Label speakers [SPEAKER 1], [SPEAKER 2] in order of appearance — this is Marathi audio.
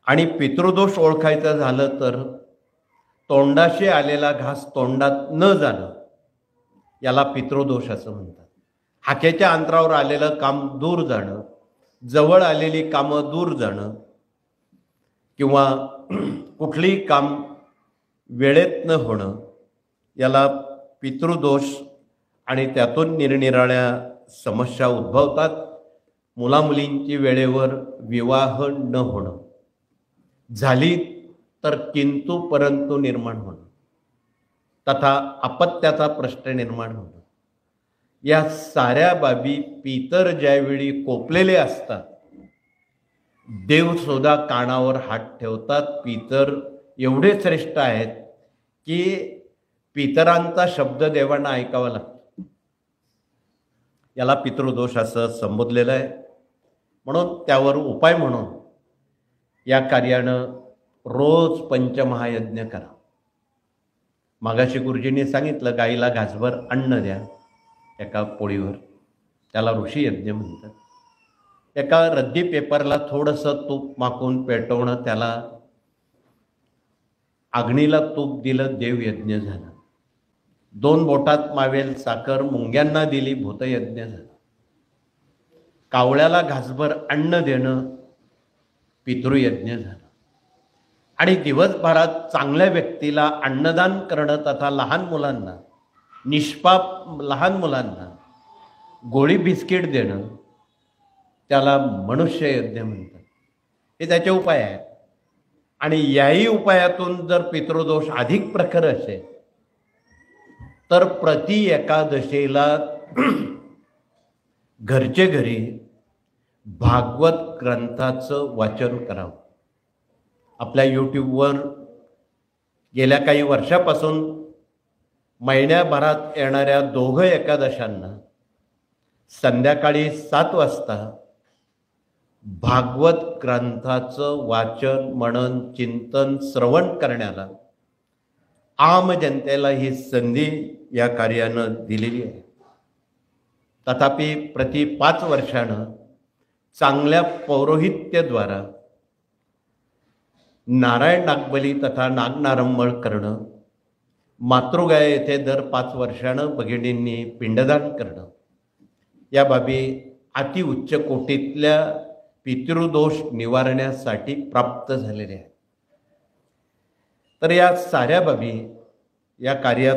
[SPEAKER 1] आणि पितृदोष ओळखायचं झालं तर तोंडाशी आलेला घास तोंडात न जाणं याला पितृदोष असं म्हणतात. हाकेच्या अंतरावर आलेलं काम दूर जाणं, जवळ आलेली कामं दूर जाणं किंवा कुठलीही काम वेळेत न होणं याला पितृदोष आणि त्यातून निरनिराळ्या समस्या उद्भवतात. मुलामुलींची वेळेवर विवाह न होणं, झाली तर किंतु परंतु निर्माण होणं तथा अपत्याचा प्रश्न निर्माण होणं, या साऱ्या बाबी पितर ज्यावेळी कोपलेले असतात देवसुद्धा कानावर हात ठेवतात. पितर एवढे श्रेष्ठ आहेत की पितरांचा शब्द देवांना ऐकावा लागतो. याला पितृदोष असं संबोधलेलं आहे. म्हणून त्यावर उपाय म्हणून या कार्यानं रोज पंचमहायज्ञ करा. मागाशी गुरुजींनी सांगितलं गाईला घासभर अन्न द्या एका पोळीवर, त्याला ऋषी यज्ञ म्हणतात. एका रद्दी पेपरला थोडंसं तूप माकून पेटवणं, त्याला अग्नीला तूप दिलं, देवयज्ञ झाला. 2 बोटात मावेल साखर मुंग्यांना दिली, भूतयज्ञ झाला. कावळ्याला घासभर अन्न देणं पितृयज्ञ झालं. आणि दिवसभरात चांगल्या व्यक्तीला अन्नदान करणं तथा लहान मुलांना, निष्पाप लहान मुलांना गोळी बिस्किट देणं त्याला मनुष्य यज्ञ म्हणतात. हे त्याचे उपाय आहेत. आणि याही उपायातून जर पितृदोष अधिक प्रखर असेल तर प्रति एकादशीला घरचे घरी भागवत ग्रंथाचं वाचन करावं. आपल्या यूट्यूबवर गेल्या काही वर्षापासून महिन्याभरात येणाऱ्या 2 एकादशांना संध्याकाळी 7 वाजता भागवत ग्रंथाचं वाचन, मनन, चिंतन, श्रवण करण्याला आम जनतेला ही संधी या कार्यानं दिलेली आहे. तथापि प्रति 5 वर्षानं चांगल्या पौरोहित्याद्वारा नारायण नागबली तथा नागनारंबळ करणं, मातृगाय येथे दर 5 वर्षानं भगिनींनी पिंडदान करणं, या बाबी अतिउच्च कोटीतल्या पितृदोष निवारण्यासाठी प्राप्त झालेले आहेत. तर या साऱ्या बाबी या कार्यात